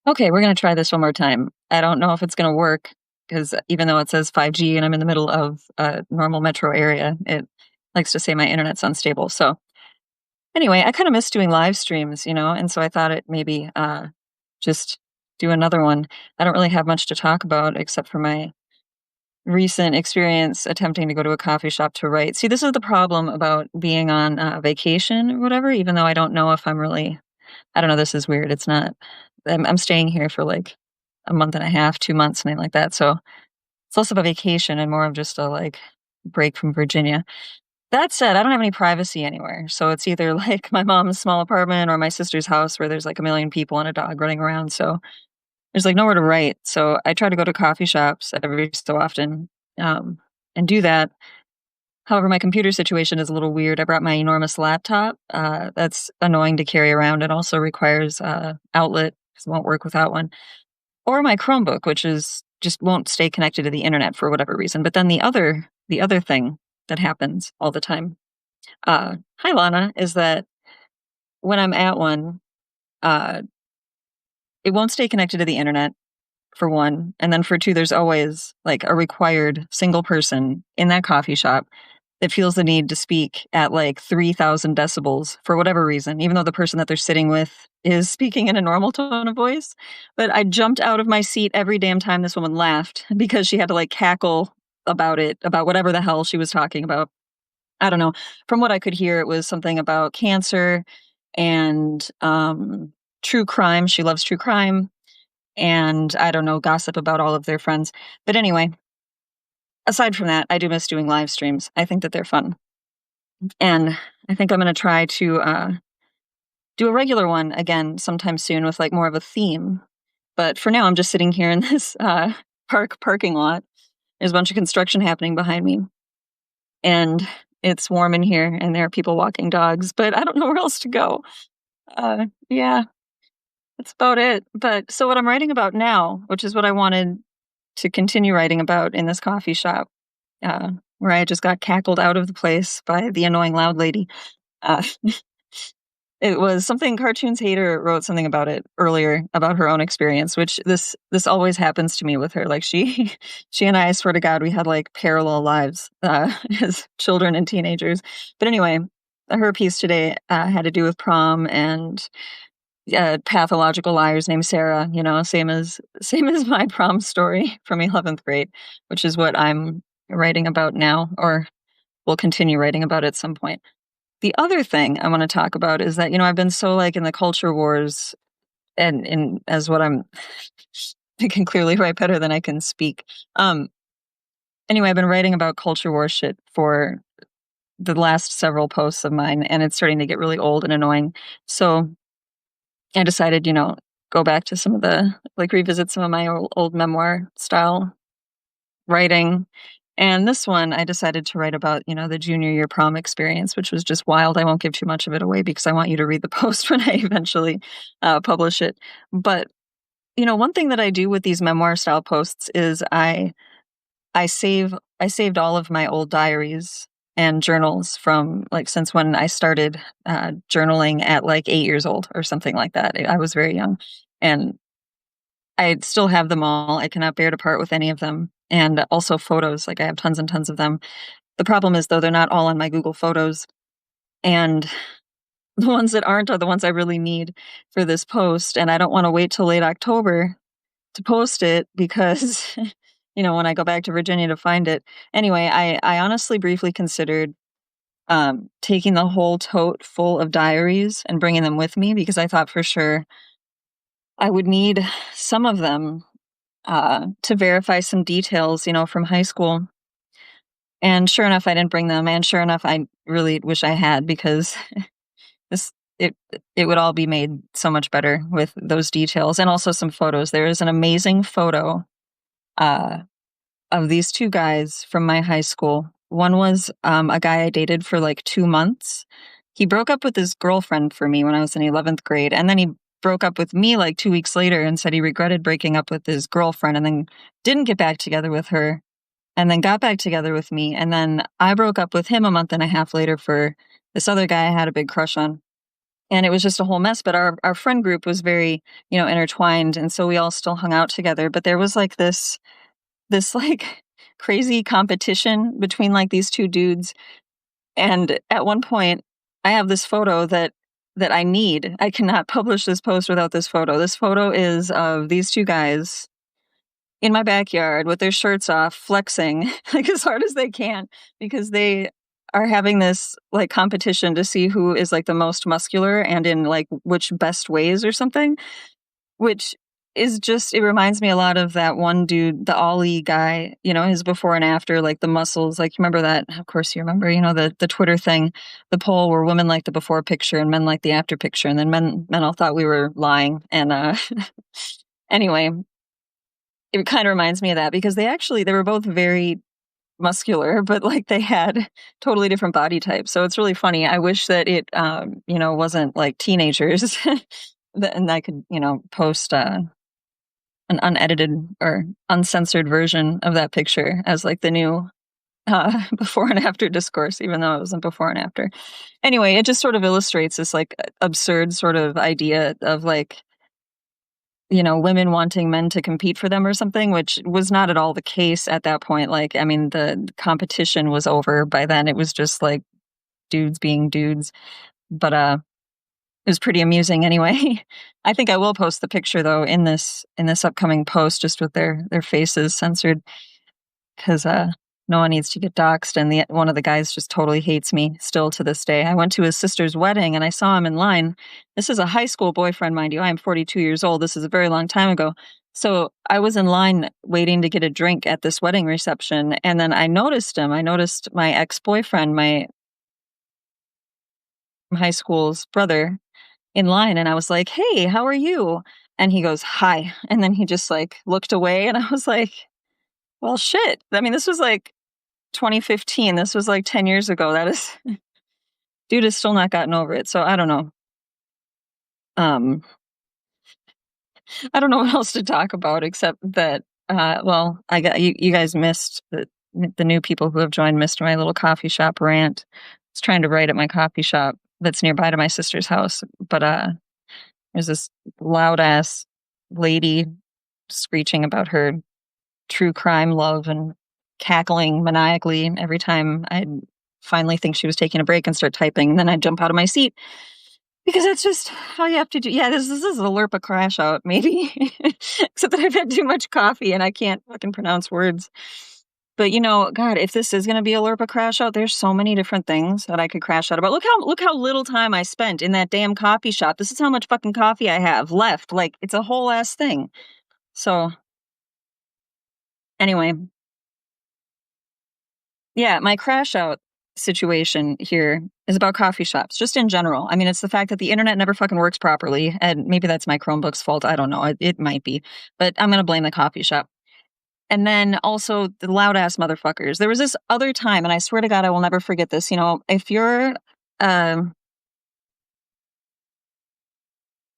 Okay, we're gonna try this one more time. I don't know if it's gonna work because even though it says 5G and I'm in the middle of a normal metro area, it likes to say my internet's unstable. So anyway, I kind of miss doing live streams, and so I thought it maybe just do another one. I don't really have much to talk about except for my recent experience attempting to go to a coffee shop to write. See, this is the problem about being on vacation or whatever, even though I don't know if I'm really, I don't know, this is weird. It's not, I'm staying here for like a month and a half, 2 months, something like that. So it's less of a vacation and more of just a like break from Virginia. That said, I don't have any privacy anywhere. So it's either like my mom's small apartment or my sister's house where there's like a million people and a dog running around. So there's like nowhere to write. So I try to go to coffee shops every so often um, and do that. However, my computer situation is a little weird. I brought my enormous laptop. That's annoying to carry around. It also requires outlet because it won't work without one. Or my Chromebook, which is just won't stay connected to the internet for whatever reason. But then the other thing that happens all the time, hi Lana, is that when I'm at one, uh, it won't stay connected to the internet for one, and then for two, there's always like a required single person in that coffee shop that feels the need to speak at like 3,000 decibels for whatever reason, even though the person that they're sitting with is speaking in a normal tone of voice. But I jumped out of my seat every damn time this woman laughed because she had to like cackle about it, about whatever the hell she was talking about. I don't know. From what I could hear, it was something about cancer and true crime. She loves true crime. And I don't know, gossip about all of their friends. But anyway, aside from that, I do miss doing live streams. I think that they're fun. And I think I'm going to try to do a regular one again sometime soon with like more of a theme. But for now, I'm just sitting here in this parking lot. There's a bunch of construction happening behind me. And it's warm in here and there are people walking dogs, but I don't know where else to go. Yeah, that's about it. But so what I'm writing about now, which is what I wanted to continue writing about in this coffee shop, where I just got cackled out of the place by the annoying loud lady. Uh, it was something Cartoons Hater wrote something about it earlier about her own experience, which this always happens to me with her. Like she and I swear to God, we had like parallel lives as children and teenagers. But anyway, her piece today had to do with prom and pathological liars named Sarah. Same as my prom story from 11th grade, which is what I'm writing about now, or will continue writing about at some point. The other thing I want to talk about is that, I've been so like in the culture wars and in as what I'm I can clearly write better than I can speak. Um anyway, I've been writing about culture war shit for the last several posts of mine and it's starting to get really old and annoying. So I decided, go back to some of the like revisit some of my old memoir style writing. And this one I decided to write about, the junior year prom experience, which was just wild. I won't give too much of it away because I want you to read the post when I eventually publish it. But, one thing that I do with these memoir style posts is I saved all of my old diaries and journals from like since when I started journaling at like 8 years old or something like that. I was very young. And I still have them all. I cannot bear to part with any of them. And also photos, like I have tons and tons of them. The problem is, though, they're not all on my Google Photos. And the ones that aren't are the ones I really need for this post. And I don't want to wait till late October to post it because, when I go back to Virginia to find it. Anyway, I honestly briefly considered taking the whole tote full of diaries and bringing them with me because I thought for sure I would need some of them to verify some details, from high school. And sure enough, I didn't bring them. And sure enough, I really wish I had because this it it would all be made so much better with those details and also some photos. There is an amazing photo uh, of these two guys from my high school. One was a guy I dated for like 2 months. He broke up with his girlfriend for me when I was in 11th grade, and then he broke up with me like 2 weeks later and said he regretted breaking up with his girlfriend and then didn't get back together with her and then got back together with me. And then I broke up with him a month and a half later for this other guy I had a big crush on. and it was just a whole mess. But our friend group was very, intertwined, and so we all still hung out together. But there was like this like crazy competition between like these two dudes, and at one point, I have this photo that I need. I cannot publish this post without this photo. This photo is of these two guys in my backyard with their shirts off, flexing like as hard as they can because they are having this like competition to see who is like the most muscular and in like which best ways or something, which is just, it reminds me a lot of that one dude, the Ollie guy, his before and after, like the muscles. Like, you remember that? Of course you remember, the Twitter thing, the poll where women like the before picture and men like the after picture. And then men all thought we were lying. And anyway, it kind of reminds me of that because they were both very muscular, but like they had totally different body types. So it's really funny. I wish that it, wasn't like teenagers and I could, post an unedited or uncensored version of that picture as like the new before and after discourse, even though it wasn't before and after. Anyway, it just sort of illustrates this like absurd sort of idea of like, women wanting men to compete for them or something, which was not at all the case at that point. Like, I mean, the competition was over by then. It was just like dudes being dudes. But it was pretty amusing anyway. I think I will post the picture though in this upcoming post, just with their faces censored, because no one needs to get doxxed. And one of the guys just totally hates me still to this day. I went to his sister's wedding and I saw him in line. This is a high school boyfriend, mind you. I am 42 years old. This is a very long time ago. So I was in line waiting to get a drink at this wedding reception. And then I noticed him. I noticed my ex-boyfriend, my high school's brother, in line. And I was like, "Hey, how are you?" And he goes, "Hi." And then he just like looked away. And I was like, well, shit. I mean, this was like 2015. This was like 10 years ago. That is, dude has still not gotten over it. So I don't know. I don't know what else to talk about except that, well, I got you guys missed the new people who have joined missed my little coffee shop rant. I was trying to write at my coffee shop that's nearby to my sister's house, but there's this loud ass lady screeching about her true crime love and cackling maniacally every time I'd finally think she was taking a break and start typing. And then I'd jump out of my seat because that's just how you have to do. Yeah, this is a Lirpa crash out, maybe. Except that I've had too much coffee and I can't fucking pronounce words. But God, if this is going to be a Lirpa crash out, there's so many different things that I could crash out about. Look how little time I spent in that damn coffee shop. This is how much fucking coffee I have left. Like, it's a whole ass thing. So anyway, yeah, my crash out situation here is about coffee shops, just in general. I mean, it's the fact that the internet never fucking works properly, and maybe that's my Chromebook's fault. I don't know. It might be, but I'm going to blame the coffee shop. And then also the loud ass motherfuckers. There was this other time, and I swear to God, I will never forget this. If you're,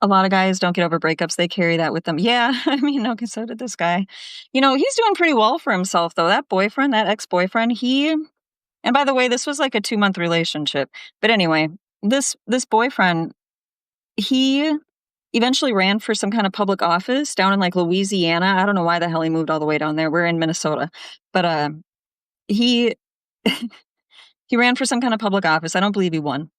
a lot of guys don't get over breakups. They carry that with them. Yeah, I mean, okay, so did this guy. He's doing pretty well for himself, though. That boyfriend, that ex-boyfriend, and by the way, this was like a 2-month relationship. But anyway, this boyfriend, he eventually ran for some kind of public office down in like Louisiana. I don't know why the hell he moved all the way down there. We're in Minnesota. But he he ran for some kind of public office. I don't believe he won.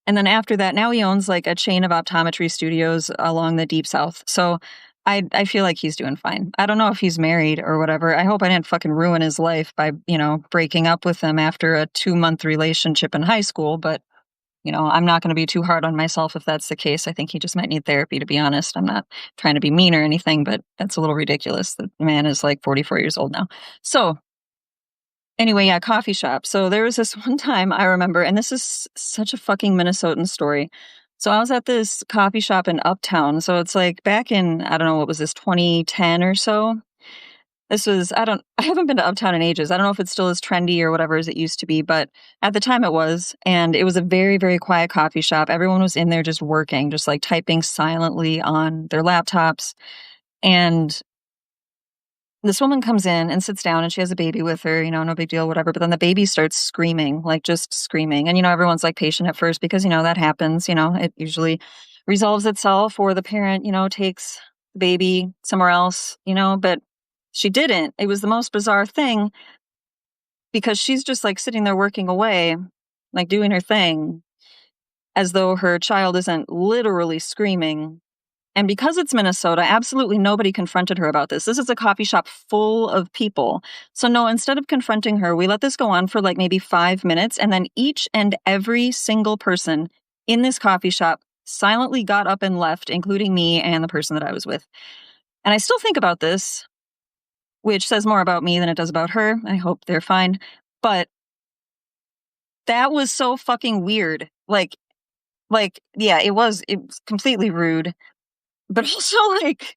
And then after that, now he owns like a chain of optometry studios along the Deep South. So I feel like he's doing fine. I don't know if he's married or whatever. I hope I didn't fucking ruin his life by, breaking up with him after a 2-month relationship in high school. But, I'm not going to be too hard on myself if that's the case. I think he just might need therapy, to be honest. I'm not trying to be mean or anything, but that's a little ridiculous. The man is like 44 years old now. So anyway, yeah, coffee shop. So there was this one time I remember, and this is such a fucking Minnesotan story. So I was at this coffee shop in Uptown. So it's like back in, I don't know, what was this, 2010 or so? I haven't been to Uptown in ages. I don't know if it's still as trendy or whatever as it used to be, but at the time it was. And it was a very, very quiet coffee shop. Everyone was in there just working, just like typing silently on their laptops. And this woman comes in and sits down and she has a baby with her, no big deal, whatever. But then the baby starts screaming, like just screaming. And, everyone's like patient at first because, that happens, it usually resolves itself or the parent, takes the baby somewhere else, but she didn't. It was the most bizarre thing because she's just like sitting there working away, like doing her thing as though her child isn't literally screaming. And because it's Minnesota, absolutely nobody confronted her about this. This is a coffee shop full of people. So no, instead of confronting her, we let this go on for like maybe 5 minutes. And then each and every single person in this coffee shop silently got up and left, including me and the person that I was with. And I still think about this, which says more about me than it does about her. I hope they're fine. But that was so fucking weird. Like, yeah, it was completely rude. But also, like,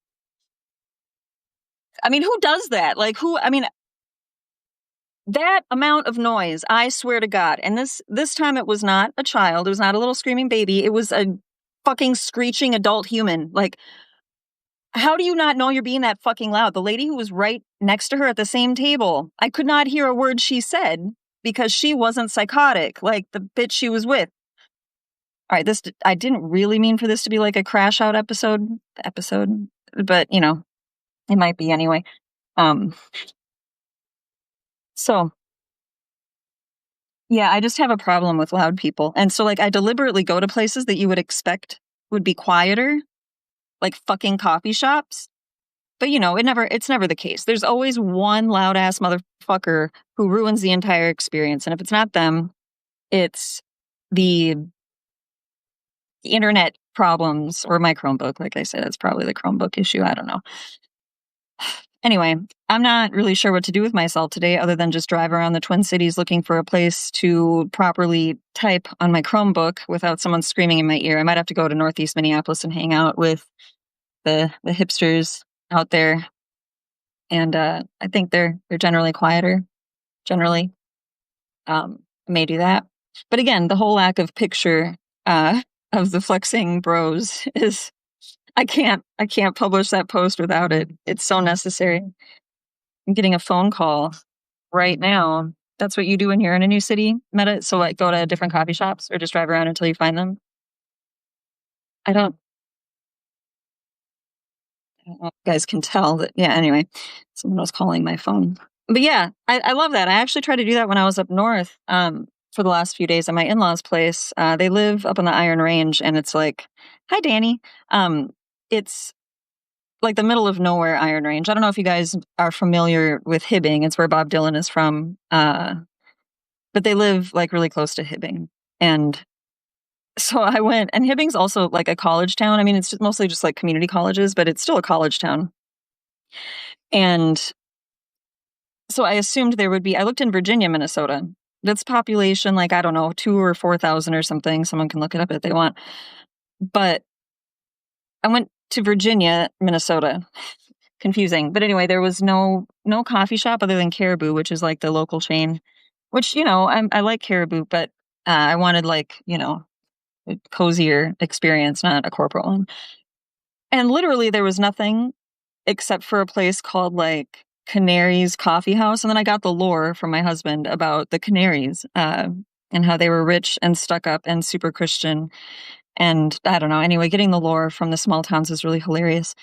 I mean, who does that? Like, that amount of noise, I swear to God. And this time it was not a child. It was not a little screaming baby. It was a fucking screeching adult human. Like, how do you not know you're being that fucking loud? The lady who was right next to her at the same table, I could not hear a word she said because she wasn't psychotic like the bitch she was with. All right, I didn't really mean for this to be like a crash out episode, but it might be anyway. So yeah, I just have a problem with loud people. And so like I deliberately go to places that you would expect would be quieter, like fucking coffee shops. But it's never the case. There's always one loud ass motherfucker who ruins the entire experience. And if it's not them, it's the internet problems or my Chromebook. Like I said, it's probably the Chromebook issue. I don't know. Anyway, I'm not really sure what to do with myself today other than just drive around the Twin Cities looking for a place to properly type on my Chromebook without someone screaming in my ear. I might have to go to Northeast Minneapolis and hang out with the hipsters out there. And I think they're generally quieter, generally. I may do that. But again, the whole lack of picture of the flexing bros is I can't publish that post without it. It's so necessary. I'm getting a phone call right now. That's what you do when you're in a new city, Meta. So like go to different coffee shops or just drive around until you find them. I don't know if you guys can tell that. Yeah, anyway, someone was calling my phone. But yeah, I love that. I actually tried to do that when I was up north for the last few days at my in-laws' place. They live up on the Iron Range, and it's like, hi, Danny. It's like the middle of nowhere Iron Range. I don't know if you guys are familiar with Hibbing. It's where Bob Dylan is from. But they live like really close to Hibbing. And so I went, and Hibbing's also like a college town. I mean, it's mostly just like community colleges, but it's still a college town. And so I assumed there would be, I looked in Virginia, Minnesota. That's population, like, I don't know, 2,000 or 4,000 or something. Someone can look it up if they want. But I went to Virginia, Minnesota. Confusing. But anyway, there was no coffee shop other than Caribou, which is like the local chain, which, I like Caribou, but I wanted like, a cozier experience, not a corporate one. And literally there was nothing except for a place called like Canaries Coffee House. And then I got the lore from my husband about the Canaries and how they were rich and stuck up and super Christian. And I don't know. Anyway, getting the lore from the small towns is really hilarious.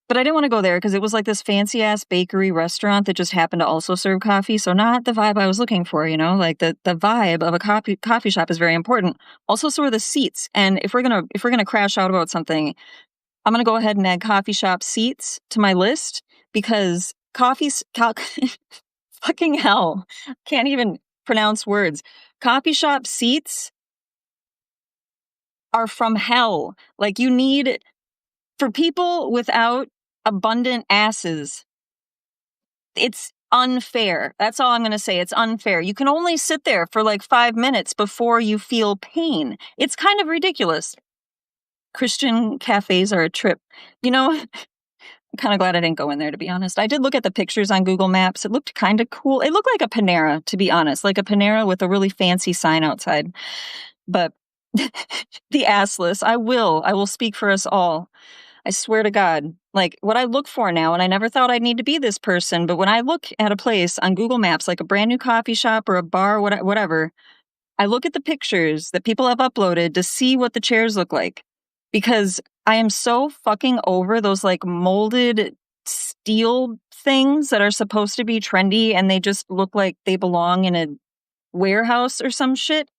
But I didn't want to go there because it was like this fancy ass bakery restaurant that just happened to also serve coffee. So not the vibe I was looking for, like the vibe of a coffee shop is very important. Also, so are the seats. And if we're gonna crash out about something, I'm gonna go ahead and add coffee shop seats to my list because fucking hell, can't even pronounce words. Coffee shop seats are from hell. Like you need, for people without abundant asses, it's unfair. That's all I'm going to say. It's unfair. You can only sit there for like 5 minutes before you feel pain. It's kind of ridiculous. Christian cafes are a trip. I'm kind of glad I didn't go in there, to be honest. I did look at the pictures on Google Maps. It looked kind of cool. It looked like a Panera, to be honest, like a Panera with a really fancy sign outside. But the assless, I will speak for us all. I swear to God, like what I look for now, and I never thought I'd need to be this person, but when I look at a place on Google Maps, like a brand new coffee shop or a bar, whatever, I look at the pictures that people have uploaded to see what the chairs look like, because I am so fucking over those like molded steel things that are supposed to be trendy and they just look like they belong in a warehouse or some shit.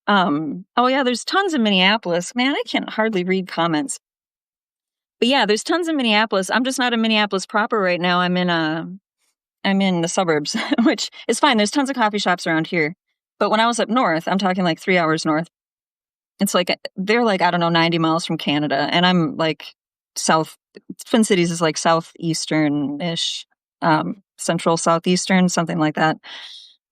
Oh yeah, there's tons in Minneapolis. Man, I can hardly read comments. But yeah, there's tons in Minneapolis. I'm just not in Minneapolis proper right now. I'm in the suburbs, which is fine. There's tons of coffee shops around here. But when I was up north, I'm talking like 3 hours north. It's like they're like, I don't know, 90 miles from Canada, and I'm like south. Twin Cities is like southeastern-ish, central southeastern, something like that.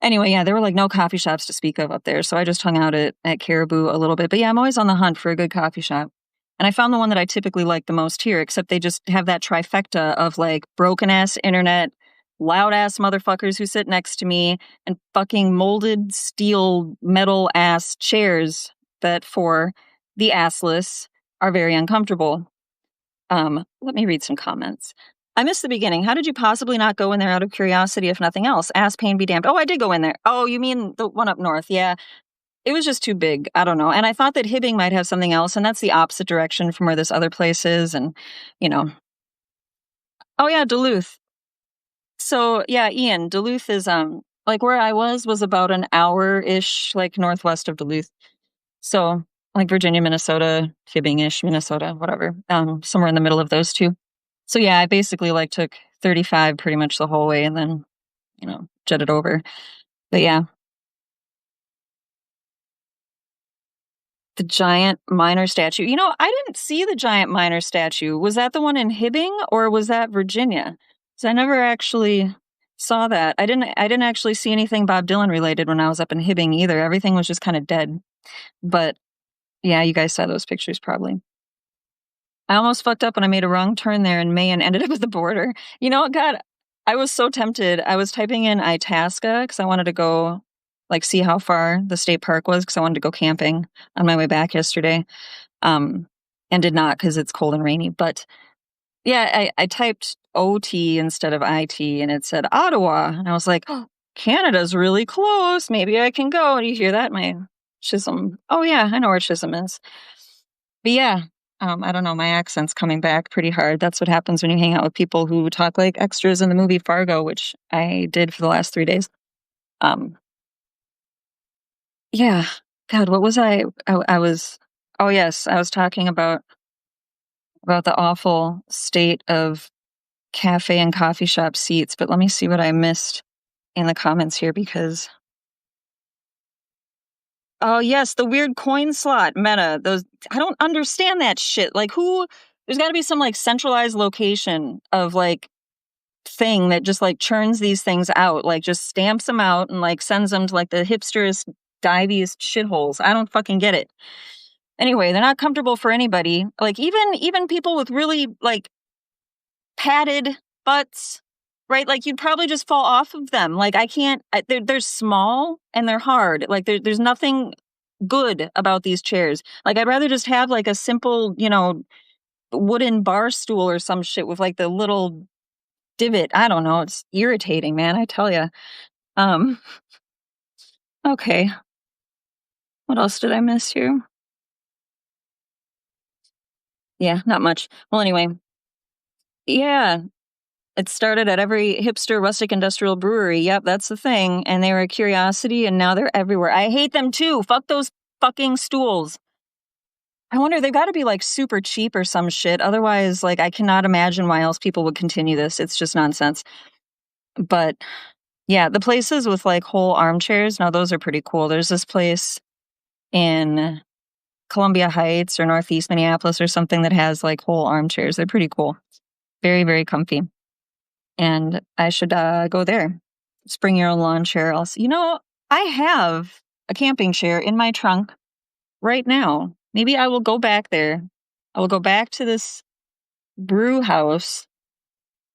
Anyway, yeah, there were like no coffee shops to speak of up there, so I just hung out at Caribou a little bit. But yeah, I'm always on the hunt for a good coffee shop. And I found the one that I typically like the most here, except they just have that trifecta of like broken ass internet, loud ass motherfuckers who sit next to me, and fucking molded steel metal ass chairs that for the assless are very uncomfortable. Let me read some comments. I missed the beginning. How did you possibly not go in there out of curiosity, if nothing else? Ass pain be damned. Oh, I did go in there. Oh, you mean the one up north? Yeah. It was just too big. I don't know. And I thought that Hibbing might have something else, and that's the opposite direction from where this other place is. And, you know. Oh yeah, Duluth. So yeah, Ian, Duluth is like where I was about an hour-ish, like northwest of Duluth. So like Virginia, Minnesota, Hibbing-ish, Minnesota, whatever. Somewhere in the middle of those two. So yeah, I basically like took 35 pretty much the whole way and then, jetted over. But yeah. The giant miner statue. I didn't see the giant miner statue. Was that the one in Hibbing or was that Virginia? Because I never actually saw that. I didn't actually see anything Bob Dylan related when I was up in Hibbing either. Everything was just kind of dead. But yeah, you guys saw those pictures probably. I almost fucked up when I made a wrong turn there in May and ended up at the border. God, I was so tempted. I was typing in Itasca because I wanted to go see how far the state park was because I wanted to go camping on my way back yesterday. And did not because it's cold and rainy. But yeah, I typed OT instead of IT and it said Ottawa. And I was like, oh, Canada's really close. Maybe I can go. And you hear that? My Chisholm. Oh yeah, I know where Chisholm is. But yeah, I don't know. My accent's coming back pretty hard. That's what happens when you hang out with people who talk like extras in the movie Fargo, which I did for the last 3 days. Yeah. God, what was I was, oh yes, I was talking about the awful state of cafe and coffee shop seats, but let me see what I missed in the comments here because, oh yes, the weird coin slot meta. I don't understand that shit. Like there's gotta be some centralized location of thing that just churns these things out, just stamps them out and sends them to the hipsters diviest shitholes. I don't fucking get it. Anyway, they're not comfortable for anybody. Even people with really padded butts, right? You'd probably just fall off of them. I can't. They're small and they're hard. There's nothing good about these chairs. I'd rather just have a simple, wooden bar stool or some shit with the little divot. I don't know. It's irritating, man. I tell you. Okay. What else did I miss here? Yeah, not much. Well, anyway. Yeah. It started at every hipster rustic industrial brewery. Yep, that's the thing. And they were a curiosity and now they're everywhere. I hate them too. Fuck those fucking stools. I wonder, they've got to be super cheap or some shit. Otherwise, I cannot imagine why else people would continue this. It's just nonsense. But yeah, the places with whole armchairs, now those are pretty cool. There's this place in Columbia Heights or Northeast Minneapolis or something that has whole armchairs. They're pretty cool. Very, very comfy. And I should go there. Just bring your own lawn chair. I have a camping chair in my trunk right now. Maybe I will go back there. I will go back to this brew house.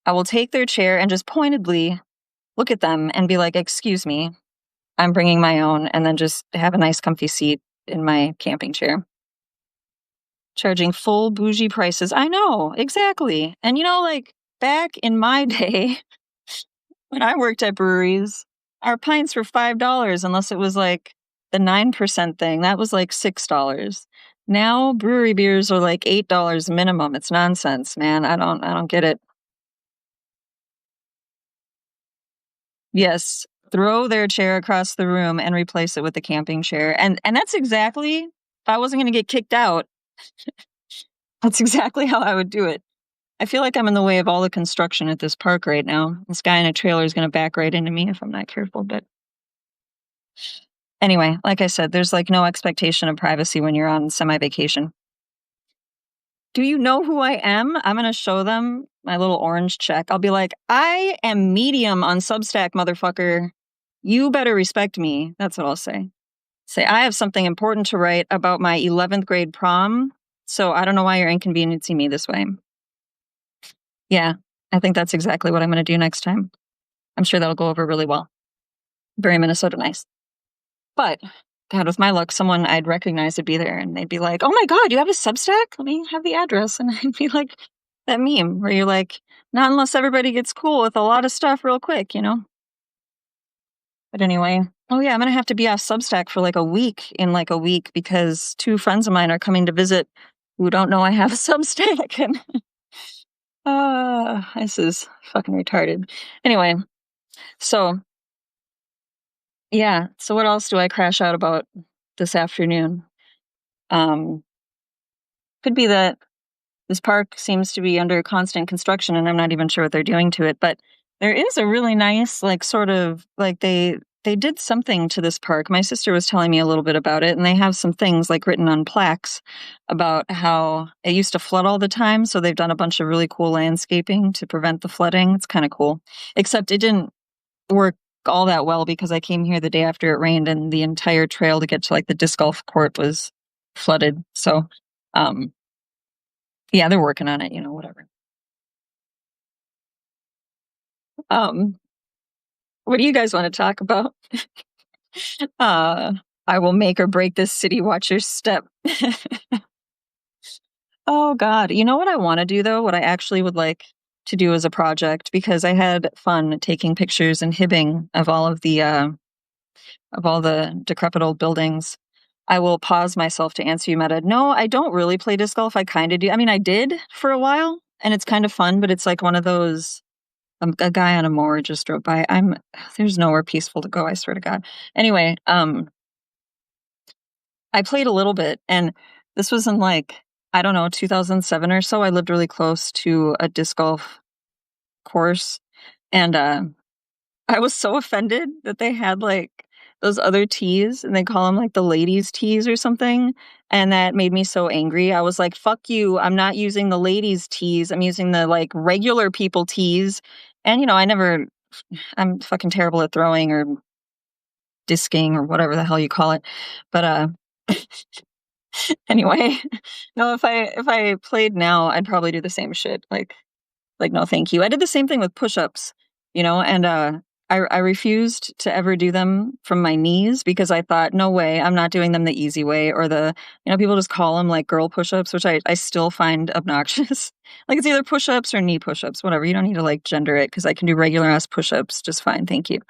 I will take their chair and just pointedly look at them and be like, excuse me, I'm bringing my own, and then just have a nice comfy seat in my camping chair. Charging full bougie prices. I know, exactly. And like back in my day, when I worked at breweries, our pints were $5 unless it was like the 9% thing. That was like $6. Now brewery beers are like $8 minimum. It's nonsense, man. I don't get it. Yes. Throw their chair across the room and replace it with the camping chair. And that's exactly, if I wasn't gonna get kicked out, that's exactly how I would do it. I feel like I'm in the way of all the construction at this park right now. This guy in a trailer is gonna back right into me if I'm not careful, but anyway, like I said, there's like no expectation of privacy when you're on semi-vacation. Do you know who I am? I'm gonna show them my little orange check. I'll be like, I am medium on Substack, motherfucker. You better respect me. That's what I'll say. Say, I have something important to write about my 11th grade prom, so I don't know why you're inconveniencing me this way. Yeah, I think that's exactly what I'm going to do next time. I'm sure that'll go over really well. Very Minnesota nice. But, God, with my luck, someone I'd recognize would be there, and they'd be like, oh my God, you have a Substack? Let me have the address. And I'd be like, that meme where you're like, not unless everybody gets cool with a lot of stuff real quick, But anyway, oh yeah, I'm going to have to be off Substack for like a week because two friends of mine are coming to visit who don't know I have a Substack. And this is fucking retarded. Anyway, so yeah, so what else do I crash out about this afternoon? Um, could be that this park seems to be under constant construction and I'm not even sure what they're doing to it, but there is a really nice, like, sort of, like, they did something to this park. My sister was telling me a little bit about it, and they have some things, like, written on plaques about how it used to flood all the time, so they've done a bunch of really cool landscaping to prevent the flooding. It's kinda cool. Except it didn't work all that well because I came here the day after it rained, and the entire trail to get to, like, the disc golf court was flooded. So, um yeah, they're working on it, whatever. Um, what do you guys want to talk about? Uh, I will make or break this city. Watch your step. Oh God. You know what I want to do though? What I actually would like to do as a project, because I had fun taking pictures and hibbing of all the decrepit old buildings. I will pause myself to answer you, Meta. No, I don't really play disc golf. I kind of do. I mean, I did for a while, and it's kind of fun, but it's like one of those. A guy on a mower just drove by. There's nowhere peaceful to go, I swear to God. Anyway, I played a little bit, and this was in like, I don't know, 2007 or so. I lived really close to a disc golf course, and I was so offended that they had like those other tees, and they call them like the ladies' tees or something. And that made me so angry. I was like, fuck you. I'm not using the ladies' tees. I'm using the like regular people tees. And, I'm fucking terrible at throwing or disking or whatever the hell you call it. But, anyway, no, if I played now, I'd probably do the same shit. Like, no, thank you. I did the same thing with push-ups, and I refused to ever do them from my knees because I thought, no way, I'm not doing them the easy way, or people just call them like girl push-ups, which I still find obnoxious. Like, it's either push-ups or knee push-ups, whatever. You don't need to like gender it because I can do regular ass push-ups just fine, thank you.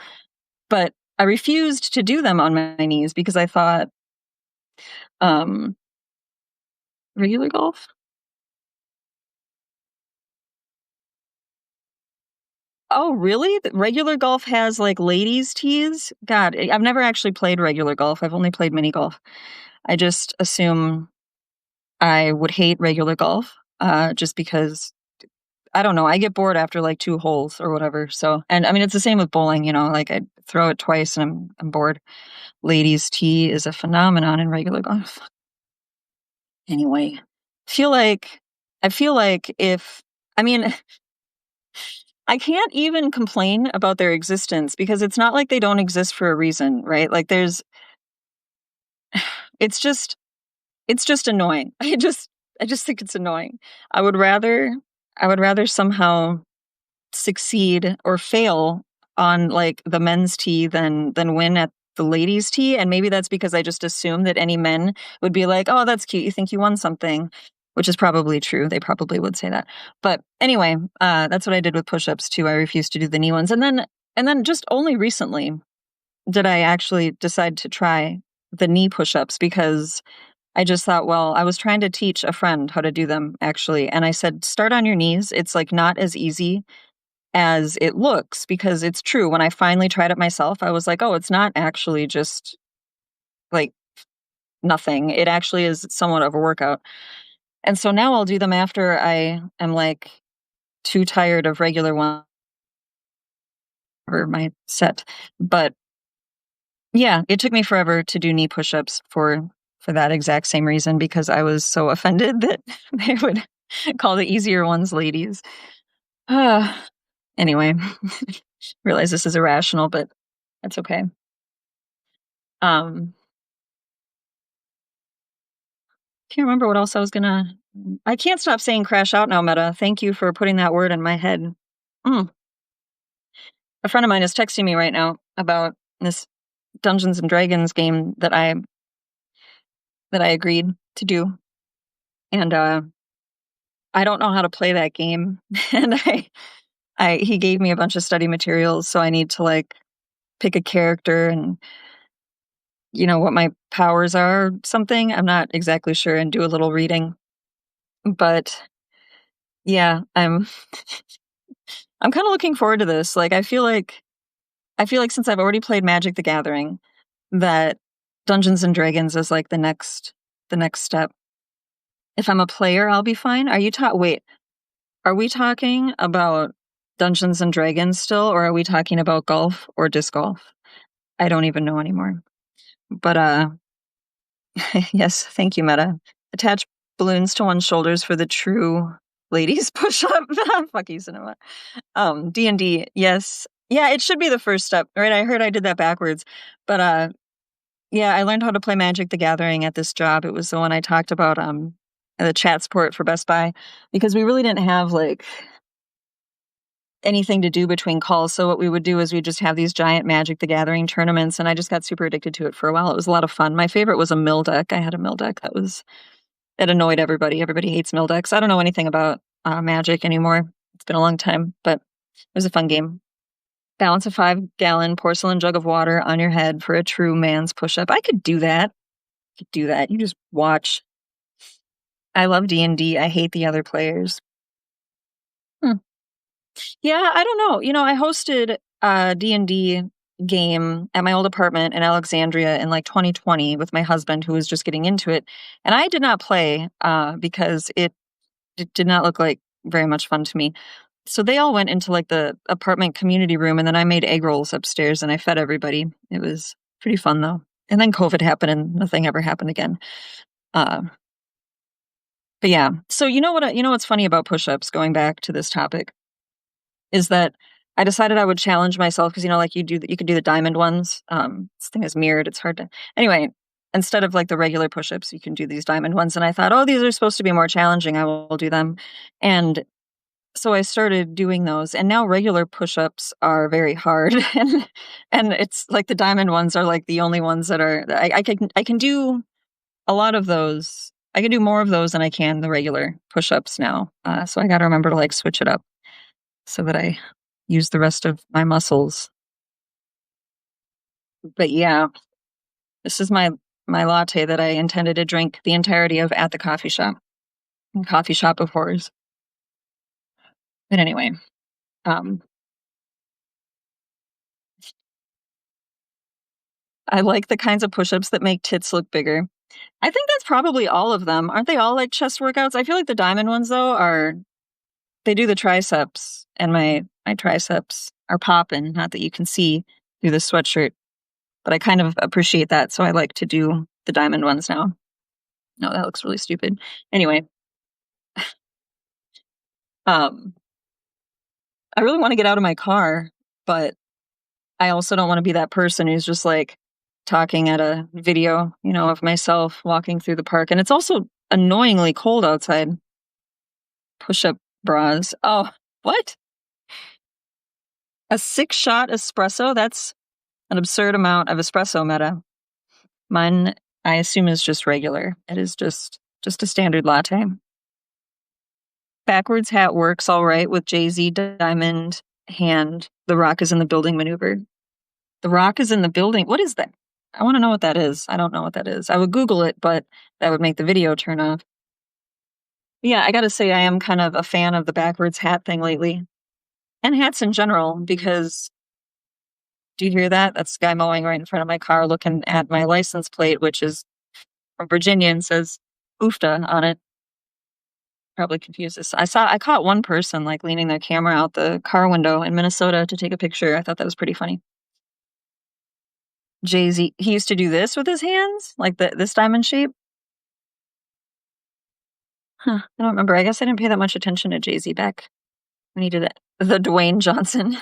But I refused to do them on my knees because I thought, um, regular golf. Oh, really? Regular golf has, like, ladies' tees? God, I've never actually played regular golf. I've only played mini golf. I just assume I would hate regular golf, just because, I don't know, I get bored after, like, 2 holes or whatever, so and, I mean, it's the same with bowling, like, I throw it twice and I'm bored. Ladies' tee is a phenomenon in regular golf. Anyway, feel like I feel like if I mean I can't even complain about their existence because it's not like they don't exist for a reason, right? Like it's just it's just annoying. I just think it's annoying. I would rather I would rather somehow succeed or fail on like the men's tee than win at the ladies' tee. And maybe that's because I just assume that any men would be like, oh, that's cute. You think you won something. which is probably true. They probably would say that. But anyway, that's what I did with push-ups too. I refused to do the knee ones. And then just only recently did I actually decide to try the knee push-ups because I just thought, well, I was trying to teach a friend how to do them actually. And I said, start on your knees. It's like not as easy as it looks because it's true. When I finally tried it myself, I was like, oh, it's not actually just like nothing. It actually is somewhat of a workout. And so now I'll do them after I am like too tired of regular one or my set. But yeah, it took me forever to do knee push-ups for that exact same reason because I was so offended that they would call the easier ones ladies. Anyway, realize this is irrational, but that's okay. Um, can't remember what else I was gonna. I can't stop saying crash out now, Meta. Thank you for putting that word in my head. Mm. A friend of mine is texting me right now about this Dungeons and Dragons game that I agreed to do, and I don't know how to play that game, and I he gave me a bunch of study materials, so I need to like pick a character and what my powers are or something. I'm not exactly sure and do a little reading. But yeah, I'm kind of looking forward to this. Like I feel like since I've already played Magic the Gathering, that Dungeons and Dragons is like the next step. If I'm a player, I'll be fine. Wait, are we talking about Dungeons and Dragons still or are we talking about golf or disc golf? I don't even know anymore. But yes, thank you, Meta. Attach balloons to one's shoulders for the true ladies push up. Fuck you, cinema. D&D, yes. Yeah, it should be the first step, right? I heard I did that backwards. But yeah, I learned how to play Magic the Gathering at this job. It was the one I talked about the chat support for Best Buy because we really didn't have like anything to do between calls. So what we would do is we'd just have these giant Magic the Gathering tournaments, and I just got super addicted to it for a while. It was a lot of fun. My favorite was a mill deck. I had a mill deck that annoyed everybody. Everybody hates mill decks. I don't know anything about Magic anymore. It's been a long time, but it was a fun game. Balance a 5-gallon porcelain jug of water on your head for a true man's push-up. I could do that. You just watch. I love D&D. I hate the other players. Yeah, I don't know. I hosted a D&D game at my old apartment in Alexandria in like 2020 with my husband who was just getting into it. And I did not play because it did not look like very much fun to me. So they all went into like the apartment community room and then I made egg rolls upstairs and I fed everybody. It was pretty fun though. And then COVID happened and nothing ever happened again. Uh, but yeah. So what's funny about push-ups, going back to this topic, is that I decided I would challenge myself because like you could do the diamond ones. This thing is mirrored. It's hard to anyway. Instead of like the regular push-ups, you can do these diamond ones. And I thought, oh, these are supposed to be more challenging. I will do them. And so I started doing those. And now regular push-ups are very hard. and it's like the diamond ones are like the only ones that are. I can do a lot of those. I can do more of those than I can the regular push-ups now. So I got to remember to like switch it up so that I use the rest of my muscles. But yeah, this is my latte that I intended to drink the entirety of at the coffee shop. Coffee shop of horrors. But anyway, I like the kinds of push-ups that make tits look bigger. I think that's probably all of them. Aren't they all like chest workouts? I feel like the diamond ones though they do the triceps, and my triceps are popping. Not that you can see through the sweatshirt, but I kind of appreciate that. So I like to do the diamond ones now. No, that looks really stupid. Anyway, I really want to get out of my car, but I also don't want to be that person who's just like talking at a video, of myself walking through the park. And it's also annoyingly cold outside. Push-up bras. Oh, what? A 6-shot espresso? That's an absurd amount of espresso, Meta. Mine, I assume, is just regular. It is just a standard latte. Backwards hat works all right with Jay-Z diamond hand. The Rock is in the building maneuver. The Rock is in the building. What is that? I want to know what that is. I don't know what that is. I would Google it, but that would make the video turn off. Yeah, I gotta say, I am kind of a fan of the backwards hat thing lately. And hats in general, because do you hear that? That's the guy mowing right in front of my car looking at my license plate, which is from Virginia and says "oofta" on it. Probably confuses. I caught one person like leaning their camera out the car window in Minnesota to take a picture. I thought that was pretty funny. Jay-Z, he used to do this with his hands, like this diamond shape. Huh, I don't remember. I guess I didn't pay that much attention to Jay-Z back when he did it. The Dwayne Johnson.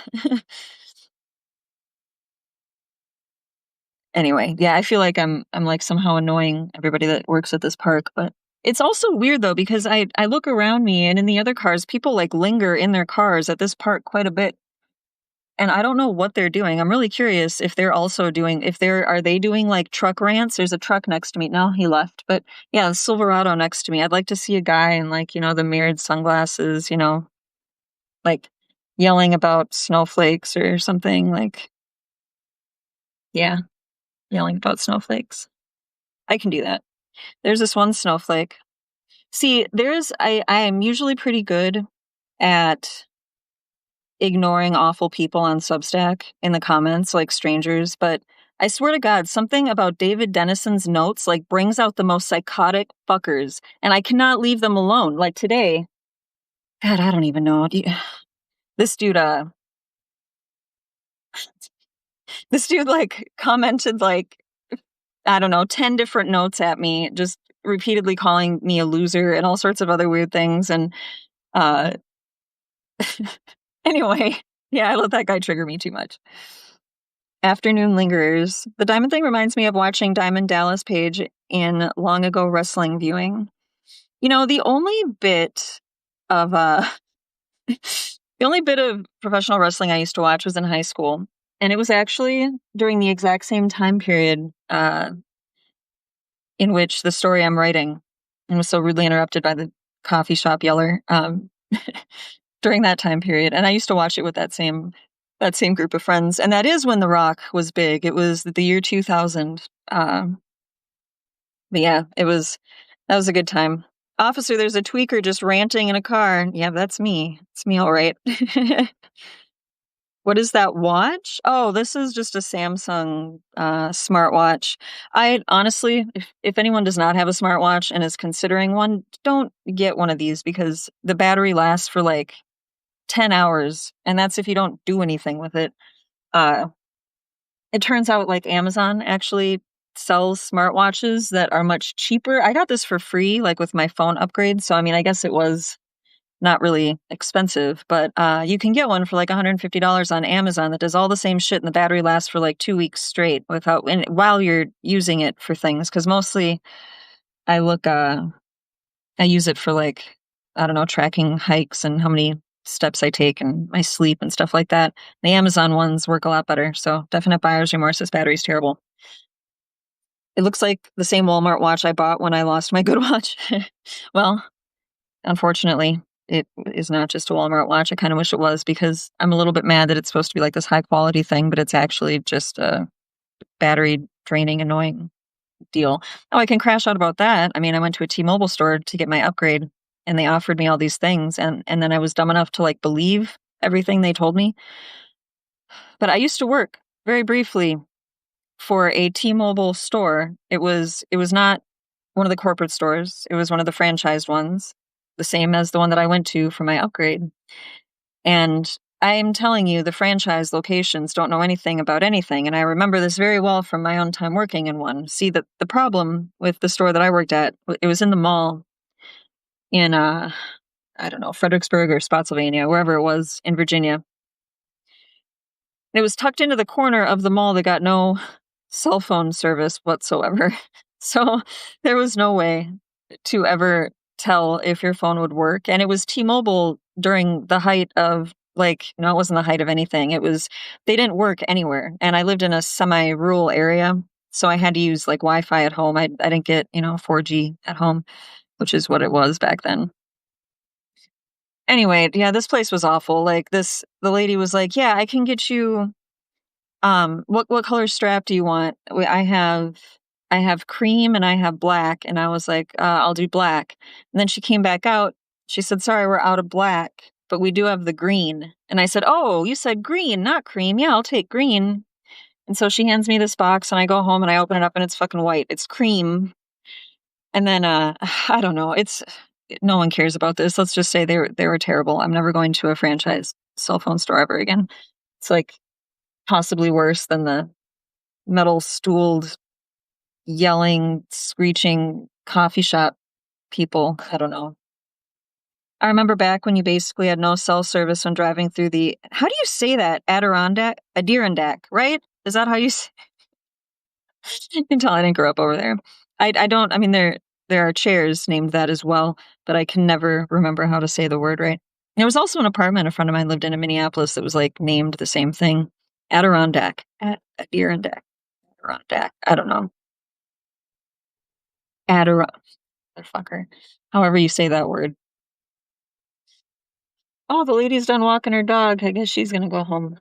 Anyway, yeah, I feel like I'm like somehow annoying everybody that works at this park, but it's also weird though because I look around me and in the other cars, people like linger in their cars at this park quite a bit. And I don't know what they're doing. I'm really curious if they're also doing if they're are they doing like truck rants? There's a truck next to me. No, he left. But yeah, the Silverado next to me. I'd like to see a guy in like, the mirrored sunglasses, like yelling about snowflakes or something like yeah, yelling about snowflakes. I can do that. There's this one snowflake. See, I am usually pretty good at ignoring awful people on Substack in the comments, like strangers, but I swear to God, something about David Dennison's notes like brings out the most psychotic fuckers, and I cannot leave them alone. Like today, God, I don't even know. This dude, this dude like commented like I don't know, 10 different notes at me, just repeatedly calling me a loser and all sorts of other weird things. And uh anyway, yeah, I let that guy trigger me too much. Afternoon lingerers. The diamond thing reminds me of watching Diamond Dallas Page in long ago wrestling viewing. The only bit of the only bit of professional wrestling I used to watch was in high school. And it was actually during the exact same time period in which the story I'm writing and was so rudely interrupted by the coffee shop yeller during that time period. And I used to watch it with that same group of friends. And that is when The Rock was big. It was the year 2000. But yeah, that was a good time. Officer, there's a tweaker just ranting in a car. Yeah, that's me. It's me, all right. What is that watch? Oh, this is just a Samsung smartwatch. I honestly, if anyone does not have a smartwatch and is considering one, don't get one of these because the battery lasts for like 10 hours, and that's if you don't do anything with it. Uh, it turns out like Amazon actually sells smartwatches that are much cheaper. I got this for free, like with my phone upgrade. So, I mean, I guess it was not really expensive, but you can get one for like $150 on Amazon that does all the same shit and the battery lasts for like 2 weeks straight while you're using it for things. Cause mostly I use it for like, I don't know, tracking hikes and how many steps I take and my sleep and stuff like that. The Amazon ones work a lot better. So definite buyer's remorse. This battery's terrible. It looks like the same Walmart watch I bought when I lost my good watch. Well, unfortunately, it is not just a Walmart watch. I kind of wish it was because I'm a little bit mad that it's supposed to be like this high quality thing, but it's actually just a battery draining, annoying deal. Oh, I can crash out about that. I mean, I went to a T-Mobile store to get my upgrade and they offered me all these things. And then I was dumb enough to like believe everything they told me. But I used to work very briefly for a T-Mobile store. It was not one of the corporate stores. It was one of the franchised ones, the same as the one that I went to for my upgrade. And I am telling you, the franchise locations don't know anything about anything. And I remember this very well from my own time working in one. See, the problem with the store that I worked at, it was in the mall in, I don't know, Fredericksburg or Spotsylvania, wherever it was in Virginia. It was tucked into the corner of the mall that got no cell phone service whatsoever. So there was no way to ever tell if your phone would work. And it was T-Mobile during the height of it wasn't the height of anything. They didn't work anywhere. And I lived in a semi-rural area. So I had to use like Wi-Fi at home. I didn't get, 4G at home, which is what it was back then. Anyway, yeah, this place was awful. Like the lady was like, "Yeah, I can get you what color strap do you want? I have cream and I have black." And I was like, "I'll do black." And then she came back out. She said, "Sorry, we're out of black, but we do have the green." And I said, "Oh, you said green, not cream. Yeah, I'll take green." And so she hands me this box and I go home and I open it up and it's fucking white. It's cream. And then I don't know. It's no one cares about this. Let's just say they were terrible. I'm never going to a franchise cell phone store ever again. It's like possibly worse than the metal stooled, yelling, screeching coffee shop people. I don't know. I remember back when you basically had no cell service when driving through the, how do you say that? Adirondack, right? Is that how you say? You can tell I didn't grow up over there. I don't, I mean, there are chairs named that as well, but I can never remember how to say the word right. There was also an apartment a friend of mine lived in Minneapolis that was like named the same thing. Adirondack. Adirondack. I don't know. Adirondack. Motherfucker. However you say that word. Oh, the lady's done walking her dog. I guess she's gonna go home.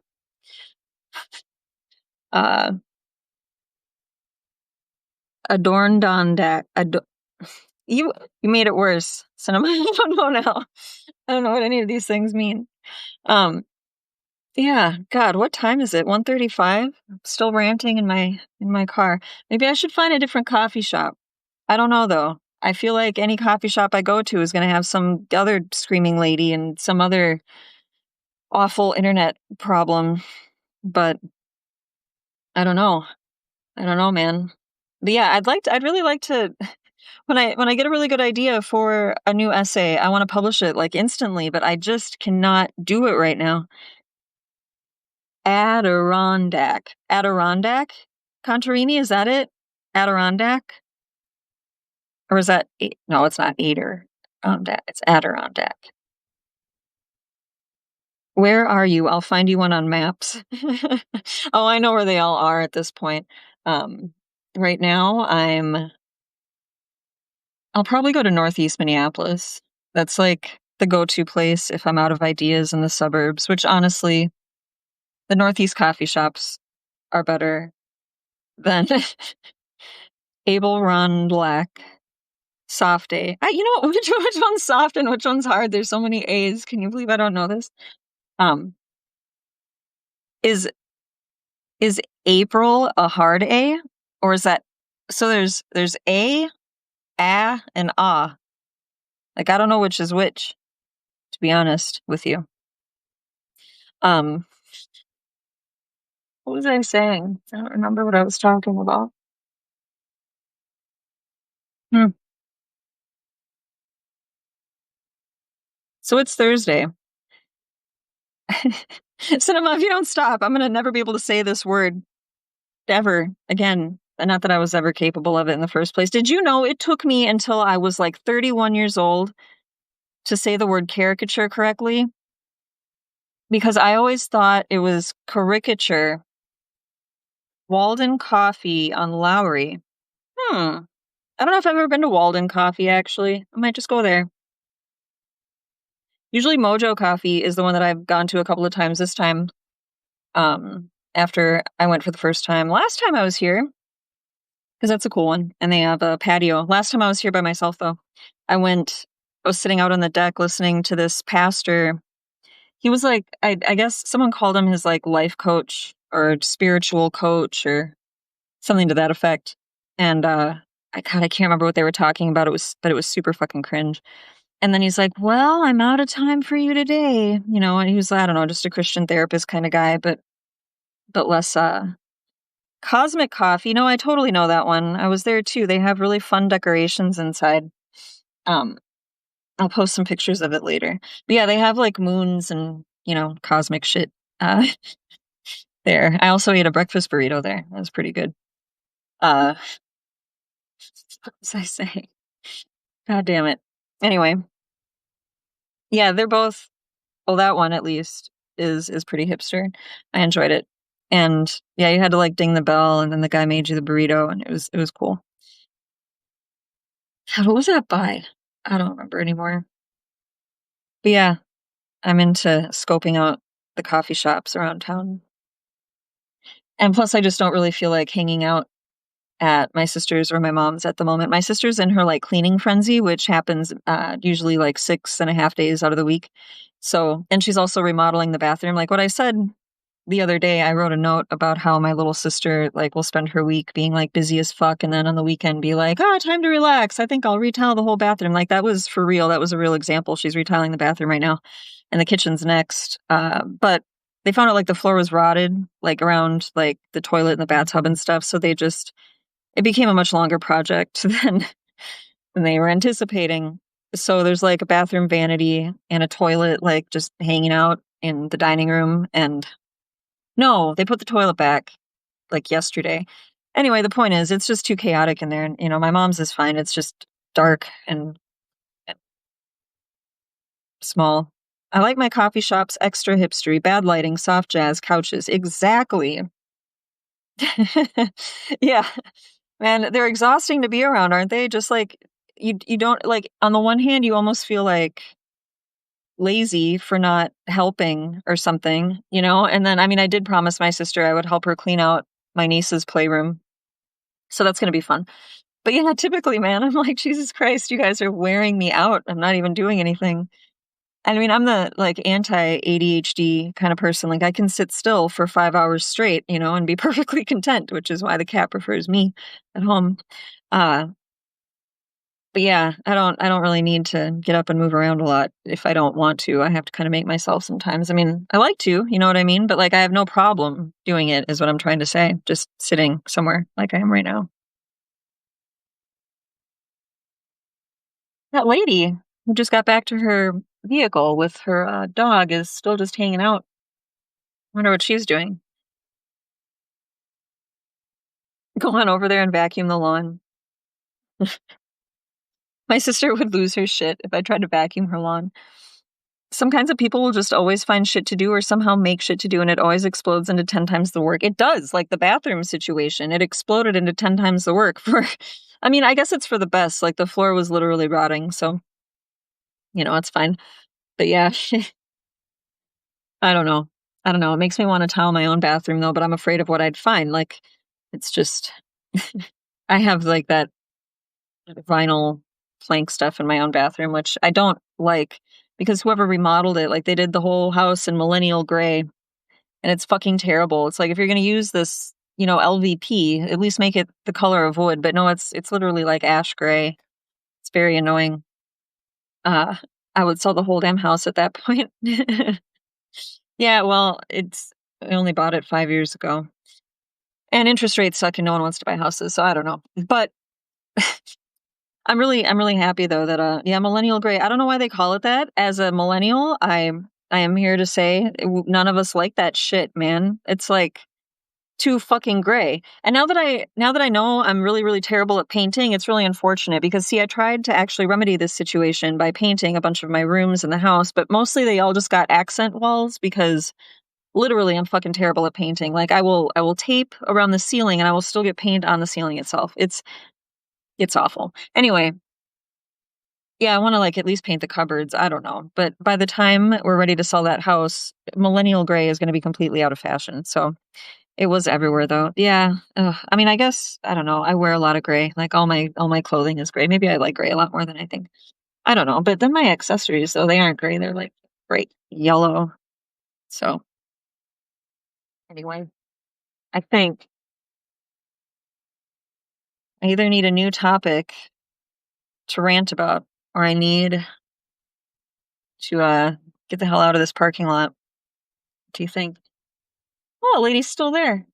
Uh, Adorndack. You made it worse. Cinema. I don't know now. I don't know what any of these things mean. Um, yeah. God, what time is it? 1:35. I'm still ranting in my car. Maybe I should find a different coffee shop. I don't know though. I feel like any coffee shop I go to is going to have some other screaming lady and some other awful internet problem. But I don't know. I don't know, man. But yeah, I'd really like to when I get a really good idea for a new essay, I want to publish it like instantly, but I just cannot do it right now. Adirondack. Contarini, is that it? Adirondack? Or is that no, it's not Adirondack. It's Adirondack. Where are you? I'll find you one on maps. Oh, I know where they all are at this point. Right now I'll probably go to Northeast Minneapolis. That's like the go-to place if I'm out of ideas in the suburbs, which honestly, the Northeast coffee shops are better than Able Run Black, Soft A. You know which one's soft and which one's hard? There's so many A's. Can you believe I don't know this? Um, is is April a hard A, or is that so? There's and ah. Like I don't know which is which. To be honest with you. Um, what was I saying? I don't remember what I was talking about. Hmm. So it's Thursday. Cinema, if you don't stop, I'm gonna never be able to say this word ever again. And not that I was ever capable of it in the first place. Did you know it took me until I was like 31 years old to say the word caricature correctly? Because I always thought it was caricature. Walden Coffee on Lowry. I don't know if I've ever been to Walden Coffee, actually. I might just go there. Usually Mojo Coffee is the one that I've gone to a couple of times this time. After I went for the first time. Last time I was here, because that's a cool one, and they have a patio. Last time I was here by myself, though, I was sitting out on the deck listening to this pastor. He was like, I guess someone called him his like life coach or spiritual coach or something to that effect. And I can't remember what they were talking about. But it was super fucking cringe. And then he's like, "Well, I'm out of time for you today." And he was, I don't know, just a Christian therapist kind of guy, but less Cosmic Coffee. No, I totally know that one. I was there too. They have really fun decorations inside. Um, I'll post some pictures of it later. But yeah, they have like moons and, cosmic shit uh there. I also ate a breakfast burrito there. That was pretty good. What was I saying? God damn it. Anyway, yeah, they're both, well, that one at least is pretty hipster. I enjoyed it. And yeah, you had to like ding the bell and then the guy made you the burrito and it was cool. God, what was that by? I don't remember anymore. But yeah, I'm into scoping out the coffee shops around town. And plus, I just don't really feel like hanging out at my sister's or my mom's at the moment. My sister's in her like cleaning frenzy, which happens usually like 6.5 days out of the week. So, and she's also remodeling the bathroom. Like what I said the other day, I wrote a note about how my little sister like will spend her week being like busy as fuck, and then on the weekend be like, "Oh, time to relax. I think I'll retile the whole bathroom." Like that was for real. That was a real example. She's retiling the bathroom right now, and the kitchen's next. But they found out like the floor was rotted, like around like the toilet and the bathtub and stuff. So they just it became a much longer project than they were anticipating. So there's like a bathroom vanity and a toilet like just hanging out in the dining room, and no, they put the toilet back like yesterday. Anyway, the point is it's just too chaotic in there, and my mom's is fine. It's just dark and small. I like my coffee shops extra hipstery, bad lighting, soft jazz, couches. Exactly. Yeah. Man, they're exhausting to be around, aren't they? Just like you don't like on the one hand you almost feel like lazy for not helping or something, And then I mean I did promise my sister I would help her clean out my niece's playroom. So that's going to be fun. But yeah, typically, man, I'm like, Jesus Christ, you guys are wearing me out. I'm not even doing anything. I mean, I'm the like anti ADHD kind of person. Like I can sit still for 5 hours straight, and be perfectly content, which is why the cat prefers me at home. Uh, but yeah, I don't really need to get up and move around a lot if I don't want to. I have to kind of make myself sometimes. I mean, I like to, you know what I mean? But like I have no problem doing it is what I'm trying to say. Just sitting somewhere like I am right now. That lady who just got back to her vehicle with her dog is still just hanging out. Wonder what she's doing. Go on over there and vacuum the lawn. My sister would lose her shit if I tried to vacuum her lawn. Some kinds of people will just always find shit to do or somehow make shit to do, and it always explodes into 10 times the work. It does, like the bathroom situation. It exploded into 10 times the work for, I mean, I guess it's for the best. Like the floor was literally rotting, so, it's fine. But yeah, I don't know. I don't know. It makes me want to tile my own bathroom though, but I'm afraid of what I'd find. Like, it's just, I have like that vinyl plank stuff in my own bathroom, which I don't like because whoever remodeled it, like they did the whole house in millennial gray, and it's fucking terrible. It's like if you're going to use this, LVP, at least make it the color of wood. But no, it's literally like ash gray. It's very annoying. Uh, I would sell the whole damn house at that point. Yeah, well, I only bought it 5 years ago. And interest rates suck and no one wants to buy houses, so I don't know. But I'm really happy though that yeah, millennial gray. I don't know why they call it that. As a millennial, I am here to say none of us like that shit, man. It's like too fucking gray. And now that I know I'm really really terrible at painting, it's really unfortunate because see, I tried to actually remedy this situation by painting a bunch of my rooms in the house, but mostly they all just got accent walls because literally I'm fucking terrible at painting. Like I will tape around the ceiling and I will still get paint on the ceiling itself. It's awful. Anyway, yeah, I want to like at least paint the cupboards. I don't know. But by the time we're ready to sell that house, millennial gray is going to be completely out of fashion. So it was everywhere though. Yeah. Ugh. I mean, I guess I don't know. I wear a lot of gray. Like all my clothing is gray. Maybe I like gray a lot more than I think. I don't know. But then my accessories, though, they aren't gray. They're like bright yellow. So anyway, I think I either need a new topic to rant about, or I need to get the hell out of this parking lot. What do you think? Oh, a lady's still there,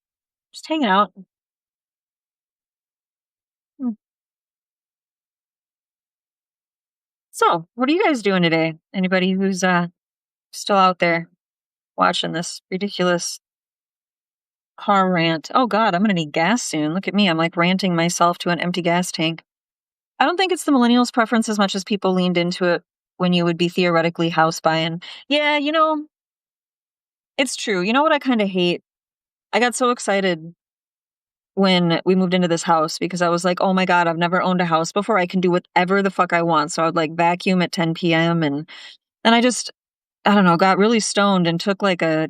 just hanging out. Hmm. So, what are you guys doing today? Anybody who's still out there watching this ridiculous car rant? Oh God, I'm gonna need gas soon. Look at me, I'm like ranting myself to an empty gas tank. I don't think it's the millennials' preference as much as people leaned into it when you would be theoretically house buying. Yeah, it's true. You know what I kind of hate? I got so excited when we moved into this house because I was like, oh my God, I've never owned a house before. I can do whatever the fuck I want. So I would like vacuum at 10 p.m. and I I don't know, got really stoned and took like a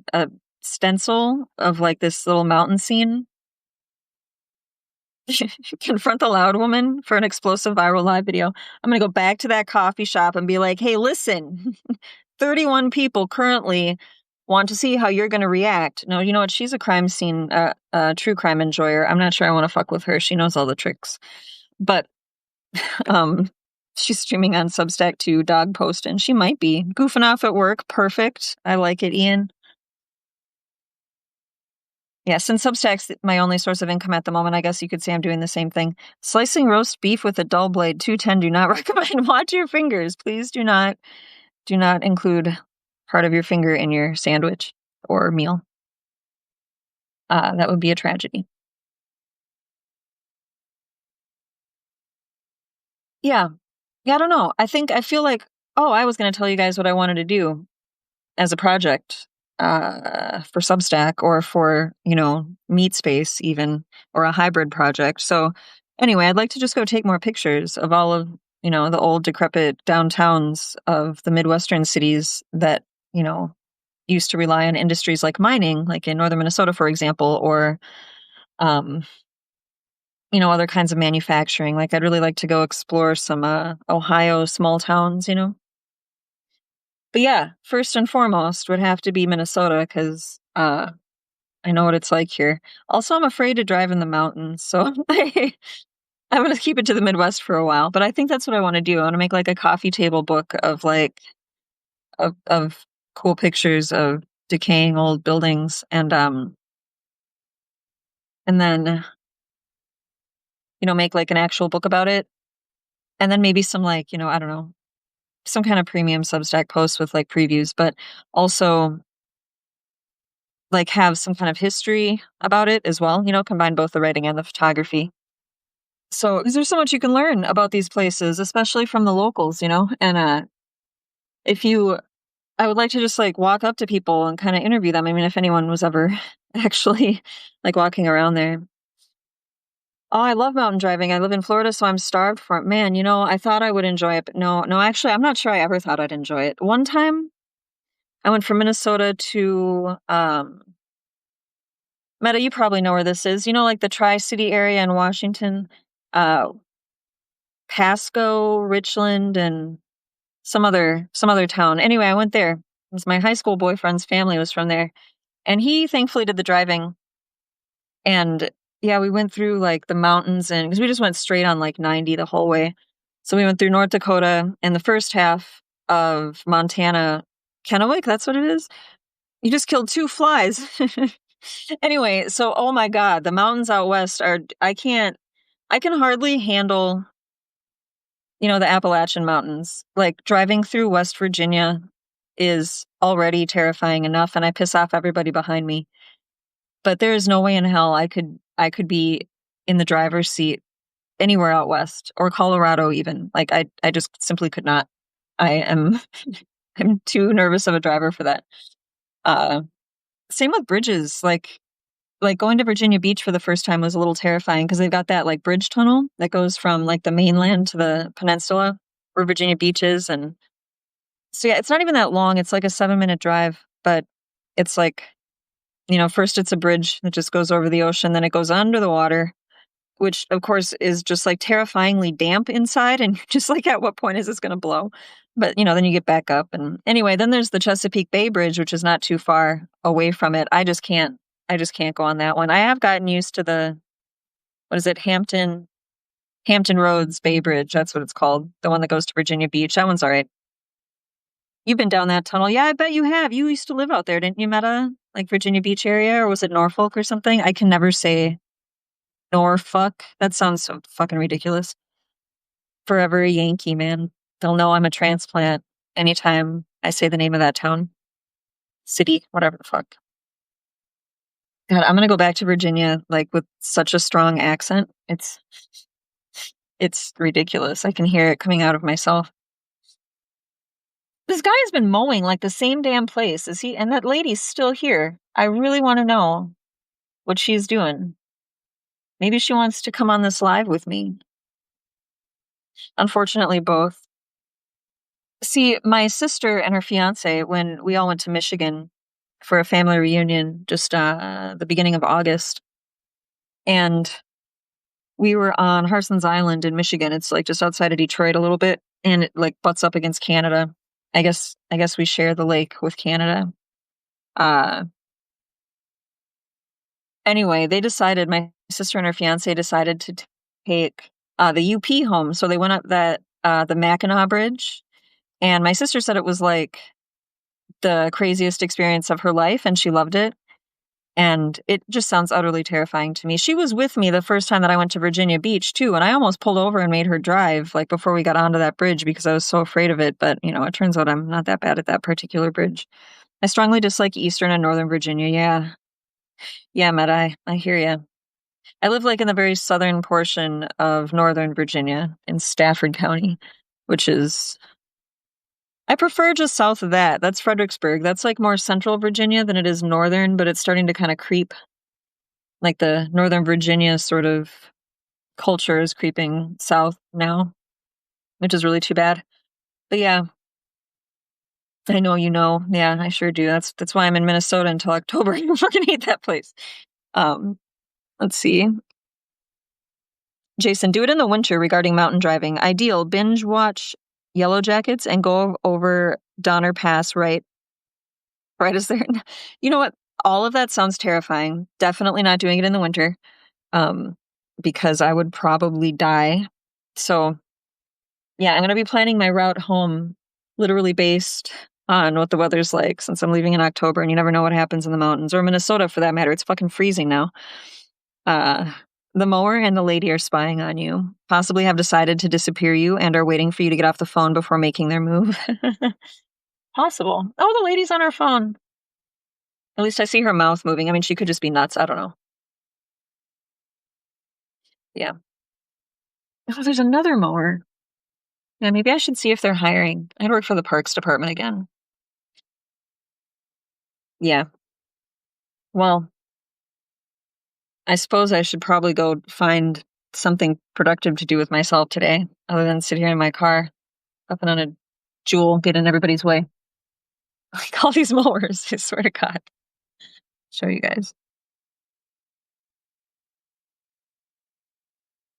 stencil of like this little mountain scene. Confront the loud woman for an explosive viral live video. I'm gonna go back to that coffee shop and be like, hey, listen, 31 people currently want to see how you're gonna react. No, you know what? She's a crime scene, true crime enjoyer. I'm not sure I want to fuck with her. She knows all the tricks. But um she's streaming on Substack to dog post, and she might be goofing off at work. Perfect. I like it, Ian. Yeah, since Substack's my only source of income at the moment, I guess you could say I'm doing the same thing. Slicing roast beef with a dull blade, 210, do not recommend. Watch your fingers. Please do not include part of your finger in your sandwich or meal. That would be a tragedy. Yeah. Yeah, I don't know. I feel like, oh, I was going to tell you guys what I wanted to do as a project for Substack or for, Meat Space even, or a hybrid project. So anyway, I'd like to just go take more pictures of all of, the old decrepit downtowns of the Midwestern cities that, used to rely on industries like mining, like in northern Minnesota, for example, or, um, other kinds of manufacturing. Like I'd really like to go explore some Ohio small towns. But yeah, first and foremost would have to be Minnesota because I know what it's like here. Also, I'm afraid to drive in the mountains, so I'm gonna keep it to the Midwest for a while. But I think that's what I want to do. I want to make like a coffee table book of like of cool pictures of decaying old buildings, and then make like an actual book about it, and then maybe some like I don't know, some kind of premium Substack post with like previews, but also like have some kind of history about it as well, combine both the writing and the photography. So, because there's so much you can learn about these places, especially from the locals. And if you, I would like to just like walk up to people and kind of interview them. I mean, if anyone was ever actually like walking around there. Oh, I love mountain driving. I live in Florida, so I'm starved for it. Man, I thought I would enjoy it, but no, no, actually, I'm not sure I ever thought I'd enjoy it. One time, I went from Minnesota to Meta. You probably know where this is. Like the Tri-City area in Washington, uh, Pasco, Richland, and some other town. Anyway, I went there. It was my high school boyfriend's family was from there, and he thankfully did the driving. And yeah, we went through like the mountains, and because we just went straight on like 90 the whole way. So we went through North Dakota and the first half of Montana, Kennewick. That's what it is. You just killed two flies. Anyway, so oh my God, the mountains out west are I can hardly handle the Appalachian Mountains. Like driving through West Virginia is already terrifying enough, and I piss off everybody behind me. But there is no way in hell I could be in the driver's seat anywhere out west or Colorado even. Like I just simply could not. I am I'm too nervous of a driver for that. Uh Same with bridges. Like going to Virginia Beach for the first time was a little terrifying because they've got that like bridge tunnel that goes from like the mainland to the peninsula where Virginia Beach is. And so, yeah, it's not even that long. It's like a 7-minute drive, but it's like, first it's a bridge that just goes over the ocean, then it goes under the water, which of course is just like terrifyingly damp inside. And you're just like, at what point is this going to blow? But, then you get back up. And anyway, then there's the Chesapeake Bay Bridge, which is not too far away from it. I just can't go on that one. I have gotten used to what is it, Hampton Roads Bay Bridge. That's what it's called. The one that goes to Virginia Beach. That one's all right. You've been down that tunnel. Yeah, I bet you have. You used to live out there, didn't you, Meta? Like Virginia Beach area, or was it Norfolk or something? I can never say Norfolk. That sounds so fucking ridiculous. Forever a Yankee, man. They'll know I'm a transplant anytime I say the name of that town, city, whatever the fuck. God, I'm gonna go back to Virginia like with such a strong accent. It's ridiculous. I can hear it coming out of myself. This guy has been mowing like the same damn place. Is he? And that lady's still here. I really want to know what she's doing. Maybe she wants to come on this live with me. Unfortunately, both. See, my sister and her fiance, when we all went to Michigan for a family reunion just the beginning of August, and we were on Harson's Island in Michigan. It's like just outside of Detroit a little bit, and it like butts up against Canada. I guess we share the lake with Canada. Uh anyway, my sister and her fiance decided to take the UP home. So they went up the Mackinac Bridge, and my sister said it was like the craziest experience of her life and she loved it. And it just sounds utterly terrifying to me. She was with me the first time that I went to Virginia Beach too, and I almost pulled over and made her drive like before we got onto that bridge because I was so afraid of it. But it turns out I'm not that bad at that particular bridge. I strongly dislike Eastern and Northern Virginia. Yeah, yeah, Matt. I hear you. I live like in the very southern portion of Northern Virginia in Stafford County, which is I prefer just south of that. That's Fredericksburg. That's like more central Virginia than it is northern, but it's starting to kind of creep. Like the Northern Virginia sort of culture is creeping south now, which is really too bad. But yeah, I know you know. Yeah, I sure do. That's why I'm in Minnesota until October. I fucking hate that place. Um, let's see. Jason, do it in the winter regarding mountain driving. Ideal. Binge watch Yellow Jackets and go over Donner Pass right as there. You know what? All of that sounds terrifying. Definitely not doing it in the winter. Because I would probably die. So yeah, I'm going to be planning my route home literally based on what the weather's like since I'm leaving in October and you never know what happens in the mountains or Minnesota for that matter. It's fucking freezing now. The mower and the lady are spying on you, possibly have decided to disappear you and are waiting for you to get off the phone before making their move. Possible. Oh, the lady's on her phone. At least I see her mouth moving. I mean, she could just be nuts. I don't know. Yeah. Oh, there's another mower. Yeah, maybe I should see if they're hiring. I'd work for the parks department again. Yeah. Well, I suppose I should probably go find something productive to do with myself today, other than sit here in my car, puffing on a jewel, get in everybody's way. Like all these mowers, I swear to God. Show you guys.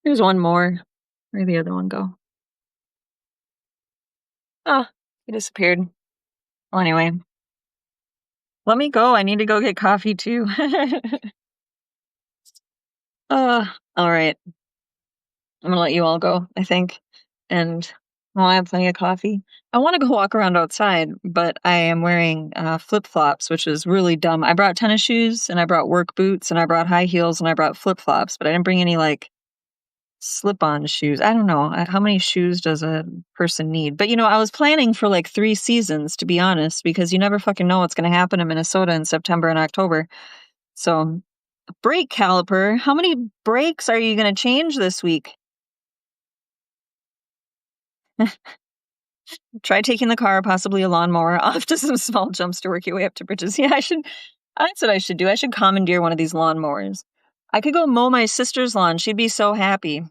There's one more. Where'd the other one go? Oh, he disappeared. Well, anyway, let me go. I need to go get coffee too. All right. I'm gonna let you all go, I think. And while I have plenty of coffee, I want to go walk around outside, but I am wearing flip flops, which is really dumb. I brought tennis shoes and I brought work boots and I brought high heels and I brought flip flops, but I didn't bring any like slip on shoes. I don't know. How many shoes does a person need? But I was planning for like 3 seasons, to be honest, because you never fucking know what's going to happen in Minnesota in September and October. So, brake caliper, how many brakes are you going to change this week? Try taking the car, possibly a lawnmower, off to some small jumps to work your way up to bridges. Yeah, that's what I should do. I should commandeer one of these lawnmowers. I could go mow my sister's lawn. She'd be so happy.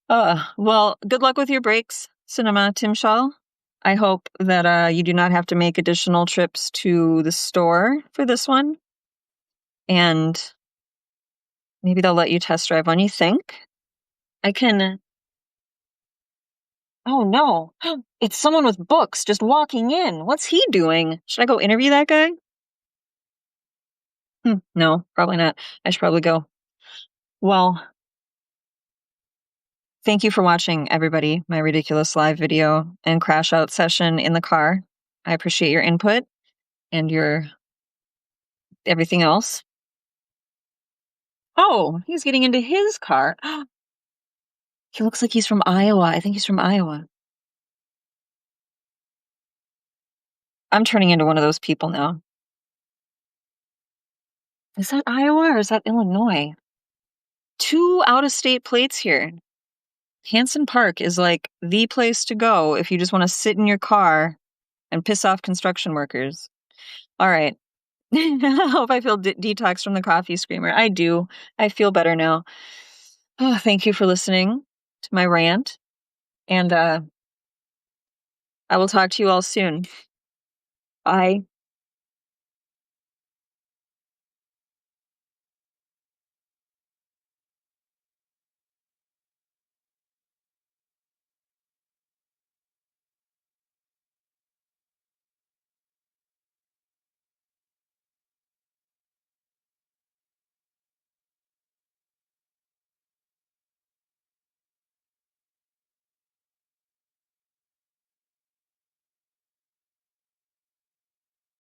Well, good luck with your breaks, Cinema Timshall. I hope that you do not have to make additional trips to the store for this one. And maybe they'll let you test drive one. You think? I can. Oh no, it's someone with books just walking in. What's he doing? Should I go interview that guy? No, probably not. I should probably go. Well, thank you for watching, everybody, my ridiculous live video and crash out session in the car. I appreciate your input and your everything else. Oh, he's getting into his car. He looks like he's from Iowa. I think he's from Iowa. I'm turning into one of those people now. Is that Iowa or is that Illinois? 2 out-of-state plates here. Hanson Park is like the place to go if you just want to sit in your car and piss off construction workers. All right. I hope I feel detox from the coffee screamer. I do. I feel better now. Oh, thank you for listening to my rant. And I will talk to you all soon. Bye.